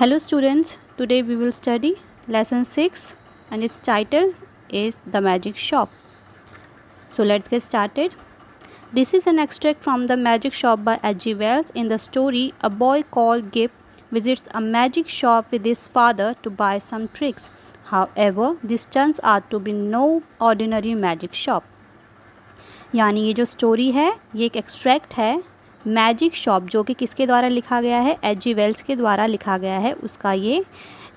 Hello students, today we will study lesson 6 and its title is The Magic Shop. So let's get started. This is an extract from The Magic Shop by H.G. Wells. In the story, a boy called Gip visits a magic shop with his father to buy some tricks. However, this turns out to be no ordinary magic shop. यानी ये जो story है ये एक extract है magic shop जो कि किसके द्वारा लिखा गया है, H.G. वेल्स के द्वारा लिखा गया है। उसका ये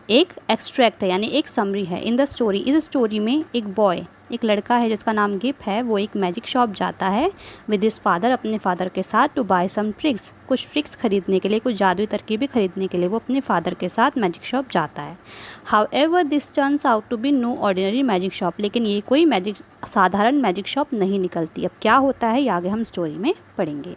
एक एक्सट्रैक्ट है यानी एक समरी है। इन द स्टोरी, इस स्टोरी में एक बॉय, एक लड़का है जिसका नाम गिप है, वो एक मैजिक शॉप जाता है विद हिज फादर, अपने फादर के साथ, टू बाय सम ट्रिक्स, कुछ ट्रिक्स खरीदने के लिए, कुछ जादुई तरकीबें खरीदने के लिए वो अपने फादर के साथ मैजिक शॉप जाता है। However this turns out to be no ordinary magic shop, लेकिन ये कोई साधारण मैजिक शॉप नहीं निकलती। अब क्या होता है ये आगे हम स्टोरी में पढ़ेंगे।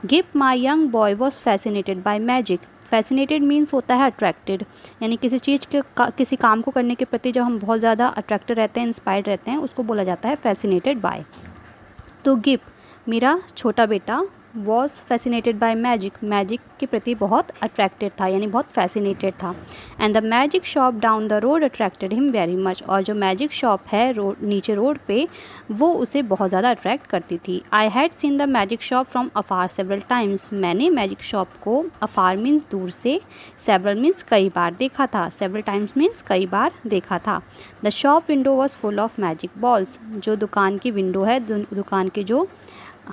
Gip my young boy was fascinated by magic. Fascinated means होता है अट्रैक्टेड, यानी किसी चीज़ के किसी काम को करने के प्रति जब हम बहुत ज़्यादा अट्रैक्टेड रहते हैं, इंस्पायर्ड रहते हैं, उसको बोला जाता है फैसिनेटेड बाय। तो गिप, मेरा छोटा बेटा, was fascinated by magic, magic के प्रति बहुत अट्रैक्टेड था यानी बहुत फैसिनेटेड था। And the magic shop down the road attracted him very much, और जो मैजिक शॉप है नीचे रोड पे वो उसे बहुत ज़्यादा अट्रैक्ट करती थी। I had seen the magic shop from afar several times, मैंने मैजिक शॉप को, अफार मीन्स दूर से, सेवरल मीन्स कई बार देखा था, सेवरल टाइम्स मीन्स कई बार देखा था। The shop window was full of magic balls, जो दुकान की विंडो है, दुकान की जो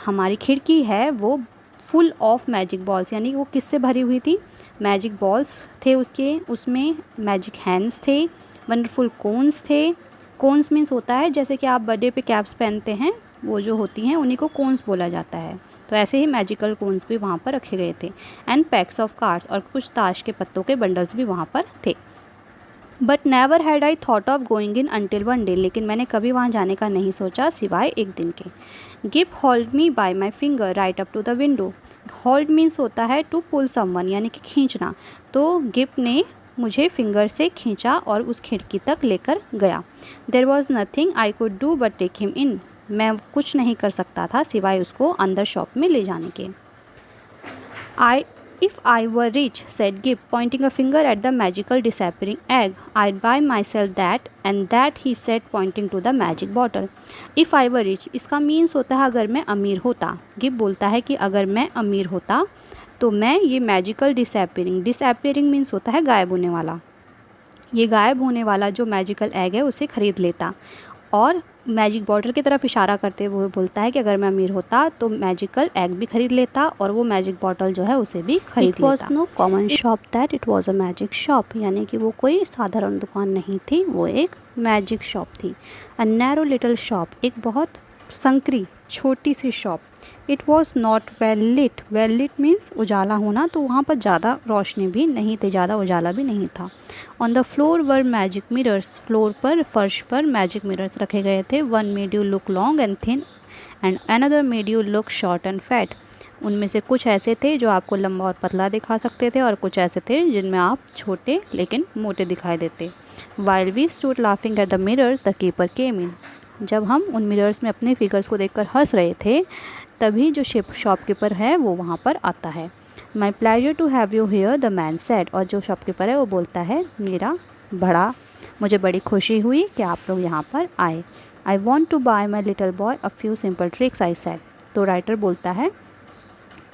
हमारी खिड़की है वो फुल ऑफ मैजिक बॉल्स, यानी वो किससे भरी हुई थी, मैजिक बॉल्स थे उसके, उसमें मैजिक हैंड्स थे, वंडरफुल कोन्स थे। कोन्स मीन्स होता है जैसे कि आप बर्थडे पे कैप्स पहनते हैं, वो जो होती हैं उन्हीं को कोन्स बोला जाता है। तो ऐसे ही मैजिकल कोन्स भी वहाँ पर रखे गए थे। एंड पैक्स ऑफ कार्ड्स, और कुछ ताश के पत्तों के बंडल्स भी वहाँ पर थे। But never had I thought of going in until one day, लेकिन मैंने कभी वहाँ जाने का नहीं सोचा सिवाय एक दिन के। Gip hold me by my finger right up to the window. Hold means होता है टू पुल समवन, यानी कि खींचना। तो गिप ने मुझे फिंगर से खींचा और उस खिड़की तक लेकर गया। There was nothing I could do but take him in, मैं कुछ नहीं कर सकता था सिवाय उसको अंदर शॉप में ले जाने के। If I were rich, said Gip, pointing a finger at the magical disappearing egg, I'd buy myself that, and that he said, pointing to the magic bottle. If I were rich, इसका means होता है अगर मैं अमीर होता। गिप बोलता है कि अगर मैं अमीर होता तो मैं ये मैजिकल डिसअपियरिंग मीन्स होता है गायब होने वाला, ये गायब होने वाला जो मैजिकल एग है उसे खरीद लेता। और मैजिक बॉटल की तरफ इशारा करते हुए बोलता है कि अगर मैं अमीर होता तो मैजिकल एग भी खरीद लेता और वो मैजिक बॉटल जो है उसे भी खरीद लेता। It was no common shop that it was a magic shop, यानी कि वो कोई साधारण दुकान नहीं थी, वो एक मैजिक शॉप थी। अ नैरो लिटिल शॉप, एक बहुत संकरी छोटी सी shop. It was not well lit, well lit means उजाला होना, तो वहाँ पर ज़्यादा रोशनी भी नहीं थी, ज़्यादा उजाला भी नहीं था। On the floor were magic mirrors, floor पर, फर्श पर मैजिक मिरर्स रखे गए थे। One made you look long and thin and another made you look short and fat, उनमें से कुछ ऐसे थे जो आपको लंबा और पतला दिखा सकते थे और कुछ ऐसे थे जिनमें आप छोटे लेकिन मोटे दिखाई देते। While we stood laughing at the mirrors the keeper came in, जब हम उन मिरर्स में अपने फिगर्स को देखकर हंस रहे थे तभी जो शॉपकीपर है वो वहाँ पर आता है। My pleasure to have you here the man said, और जो शॉपकीपर है वो बोलता है मुझे बड़ी खुशी हुई कि आप लोग यहाँ पर आए। I want to buy my little boy a few simple tricks I said, तो राइटर बोलता है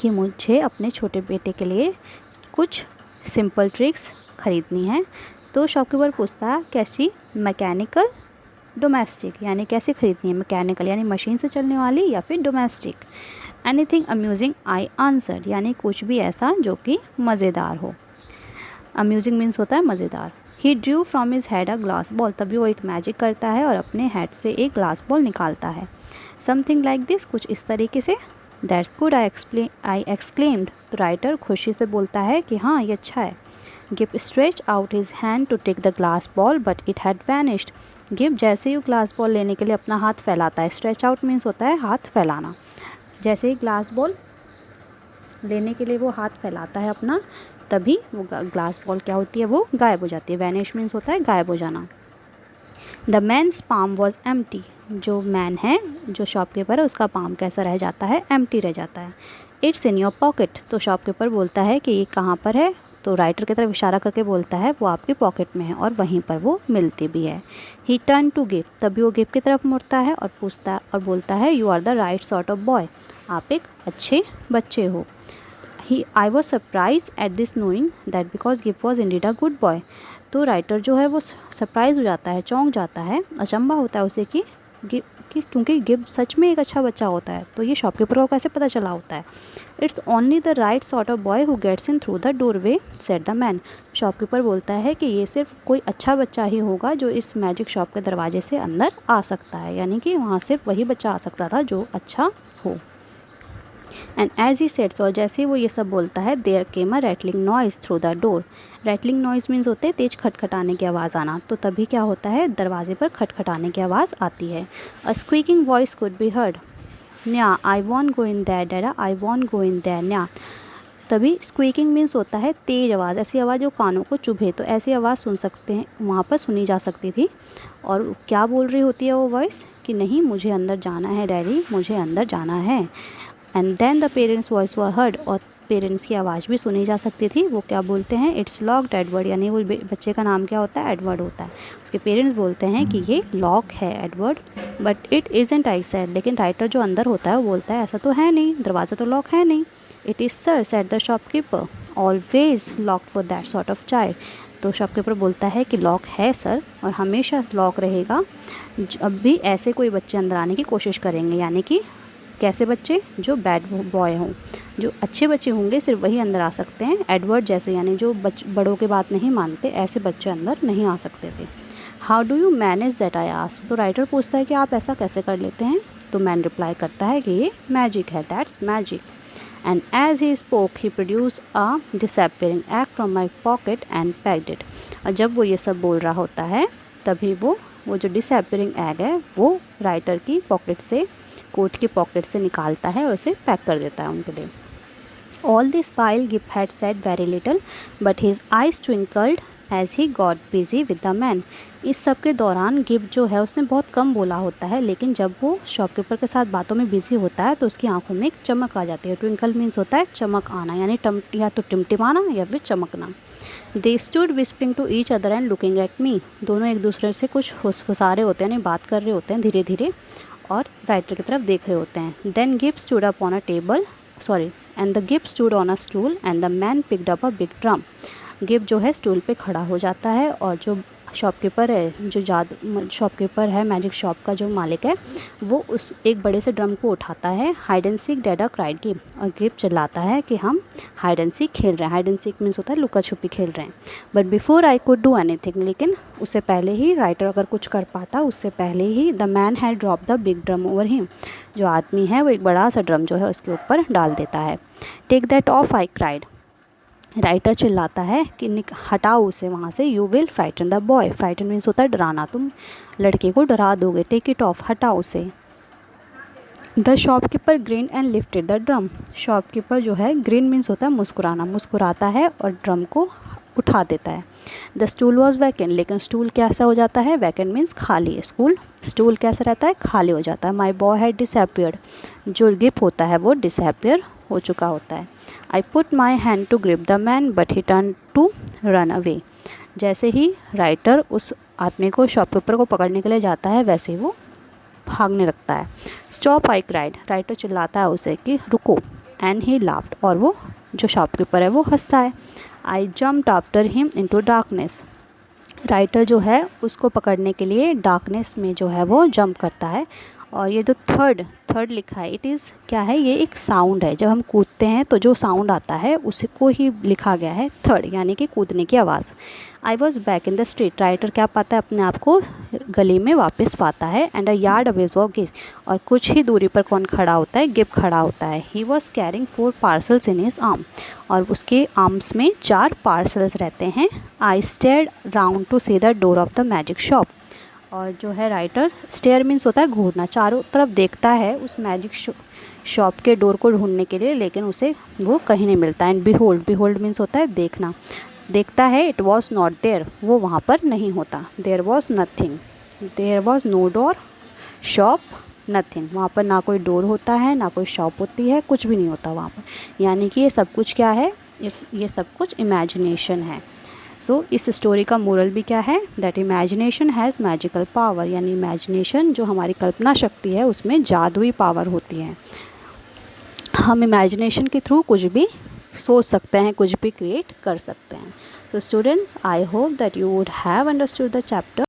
कि मुझे अपने छोटे बेटे के लिए कुछ सिंपल ट्रिक्स खरीदनी है। तो शॉपकीपर पूछता है कैसी, मैकेनिकल, डोमेस्टिक, यानी कैसे खरीदनी है, मैकेनिकल यानी मशीन से चलने वाली या फिर domestic. Anything amusing I answer, यानी कुछ भी ऐसा जो कि मज़ेदार हो। अम्यूजिंग मीन्स होता है मज़ेदार। He drew from his head a glass ball, तभी वो एक मैजिक करता है और अपने हेड से एक ग्लास बॉल निकालता है। समथिंग लाइक दिस, कुछ इस तरीके से। दैट्स गुड आई एक्सक्लेम्ड, तो राइटर खुशी से बोलता है कि हाँ ये अच्छा है। Gip stretch out his hand to take the glass ball but it had vanished, Gip जैसे ही ग्लास बॉल लेने के लिए अपना हाथ फैलाता है, स्ट्रेच आउट मीन्स होता है हाथ फैलाना, जैसे ही ग्लास बॉल लेने के लिए वो हाथ फैलाता है अपना, तभी वो ग्लास बॉल क्या होती है, वो गायब हो जाती है। वैनिश मीन्स होता है गायब हो जाना। The man's palm was empty, जो मैन है, जो शॉपकीपर है, उसका पाम कैसा रह जाता है, एम्प्टी रह जाता है। इट्स इन योर पॉकेट, तो शॉपकीपर बोलता है कि ये कहाँ पर है, तो राइटर की तरफ इशारा करके बोलता है वो आपकी पॉकेट में है और वहीं पर वो मिलती भी है। ही टर्न टू गिव, तभी वो गिव की तरफ मुड़ता है और पूछता और बोलता है you are the right sort of boy, आप एक अच्छे बच्चे हो। I was surprised at this knowing that because give was indeed a good boy। तो राइटर जो है वो सरप्राइज़ हो जाता है, चौंक जाता है, अचंभा होता है उसे कि क्योंकि गिव सच में एक अच्छा बच्चा होता है, तो ये शॉपकीपर को कैसे पता चला होता है। It's only the right sort of boy who gets in through the doorway said the man. Shopkeeper बोलता है कि ये सिर्फ कोई अच्छा बच्चा ही होगा जो इस मैजिक शॉप के दरवाजे से अंदर आ सकता है, यानी कि वहाँ सिर्फ वही बच्चा आ सकता था जो अच्छा हो। एंड एज ही सेड्स, और जैसे ही वो ये सब बोलता है, there came a rattling noise through the door. Rattling noise means होते हैं तेज़ खटखटाने की आवाज़ आना, तो तभी क्या होता है, दरवाजे पर खटखटाने की आवाज़ आती है। A squeaking voice could be heard, nyah I want go in there dadda, I want go in there nyah. तभी स्क्वीकिंग मीन्स होता है तेज़ आवाज़, ऐसी आवाज़ जो कानों को चुभे, तो ऐसी आवाज़ सुन सकते हैं, वहाँ पर सुनी जा सकती थी। और क्या बोल रही होती है वो वॉइस कि नहीं मुझे अंदर जाना है डैडी, मुझे अंदर जाना है। And then the parents voice were heard, और पेरेंट्स की आवाज़ भी सुनी जा सकती थी। वो क्या बोलते हैं, इट्स लॉक्ड एडवर्ड, यानी वो बच्चे का नाम क्या होता है, एडवर्ड होता है। उसके पेरेंट्स बोलते हैं कि ये लॉक है Edward, but it isn't, I said. लेकिन राइटर जो अंदर होता है वो बोलता है ऐसा तो है नहीं, दरवाज़ा तो लॉक है नहीं। It is sir, said the shopkeeper, always lock for that sort of child. तो शॉपकीपर बोलता है कि लॉक है सर, और हमेशा लॉक रहेगा जब भी ऐसे कोई बच्चे अंदर आने की कोशिश करेंगे, यानी कि कैसे बच्चे, जो बैड बॉय हों। जो अच्छे बच्चे होंगे सिर्फ वही अंदर आ सकते हैं, एडवर्ड जैसे, यानी जो बड़ों के बात नहीं मानते, ऐसे बच्चे अंदर नहीं आ सकते थे। How do you manage that, I asked. तो राइटर पूछता है कि आप ऐसा कैसे कर लेते हैं। तो मैन रिप्लाई करता है कि ये मैजिक है, that's magic. And as he spoke he produced a disappearing egg from my pocket and packed it. और जब वो ये सब बोल रहा होता है तभी वो जो डिसअपियरिंग एग है वो राइटर की पॉकेट से, कोट की पॉकेट से निकालता है और उसे पैक कर देता है उनके लिए। ऑल दिस वाइल गिव had said very little but his eyes twinkled as he got busy with the man. इस सब के दौरान गिव जो है उसने बहुत कम बोला होता है, लेकिन जब वो शॉपकीपर के साथ बातों में बिजी होता है तो उसकी आंखों में एक चमक आ जाती है। ट्विंकल मीन्स होता है चमक आना, यानी या तो टिमटिमाना या फिर चमकना। They stood whispering to each other and looking at me. दोनों एक दूसरे से कुछ फुसफुसा रहे होते हैं, यानी बात कर रहे होते हैं धीरे धीरे, और राइटर की तरफ देख रहे होते हैं। Then give stood up on a table, and the give stood on a stool and the man picked up a big drum. Give जो है स्टूल पे खड़ा हो जाता है, और जो शॉपकीपर है, जो शॉपकीपर है, मैजिक शॉप का जो मालिक है, वो उस एक बड़े से ड्रम को उठाता है। Hide and seek dadda cried गिव, और गिव चिल्लाता है कि हम हाइड एंड सीक खेल रहे हैं। हाइड एंड सीक मीन्स होता है लुका छुपी खेल रहे हैं। But before I could do anything, लेकिन उससे पहले ही, राइटर अगर कुछ कर पाता उससे पहले ही, the man had drop the big drum over him. जो आदमी है वो एक बड़ा सा ड्रम जो है उसके ऊपर डाल देता है। Take that off, I cried. Writer चिल्लाता है कि हटाओ उसे वहाँ से, you will frighten the boy. Frighten means होता है डराना, तुम लड़के को डरा दोगे। टेक इट ऑफ, हटाओ उसे। The shopkeeper green and lifted the drum. Shopkeeper जो है, ग्रीन मीन्स होता है मुस्कुराना, मुस्कुराता है और ड्रम को उठा देता है। द स्टूल वॉज वैकेंट, लेकिन स्टूल कैसा हो जाता है, वैकेंट मीन्स खाली। स्टूल कैसा रहता है, खाली हो जाता है। माई बॉय हैड डिसअपियर्ड, जो गिफ्ट होता है वो डिसअपियर हो चुका होता है। I put my hand to grip the man but he turn to run away. जैसे ही राइटर उस आदमी को, शॉपकीपर को पकड़ने के लिए जाता है, वैसे ही वो भागने लगता है। स्टॉप, आई क्राइड। राइटर चिल्लाता है उसे कि रुको। एंड ही लाफ्ड, और वो जो शॉपकीपर है वो हंसता है। आई jumped after him into darkness. Writer जो है उसको पकड़ने के लिए डार्कनेस में जो है वो जंप करता है। और ये जो थर्ड लिखा है, इट इज़ क्या है, ये एक साउंड है। जब हम कूदते हैं तो जो साउंड आता है उसी को ही लिखा गया है थर्ड, यानी कि कूदने की आवाज़। I was back in the street. Writer क्या पाता है, अपने आप को गली में वापस पाता है। And a yard away was give, और कुछ ही दूरी पर कौन खड़ा होता है, गिव खड़ा होता है। He was carrying 4 parcels in his arm, और उसके आर्म्स में 4 पार्सल्स रहते हैं। I stared round to see the door of the magic shop. और जो है राइटर, स्टेयर मीन्स होता है घूरना, चारों तरफ देखता है उस मैजिक शॉप के डोर को ढूंढने के लिए, लेकिन उसे वो कहीं नहीं मिलता। एंड बिहोल्ड मीन्स होता है देखना, देखता है। इट वॉज नॉट देयर, वो वहाँ पर नहीं होता। There was nothing, there was no door, shop, nothing. वहाँ पर ना कोई डोर होता है, ना कोई शॉप होती है, कुछ भी नहीं होता वहाँ पर। यानी कि ये सब कुछ क्या है, ये सब कुछ इमेजिनेशन है। सो इस स्टोरी का मोरल भी क्या है, that imagination has magical power, यानी इमेजिनेशन जो हमारी कल्पना शक्ति है उसमें जादुई पावर होती है। हम इमेजिनेशन के थ्रू कुछ भी सोच सकते हैं, कुछ भी क्रिएट कर सकते हैं। So students, I hope that you would have understood the chapter.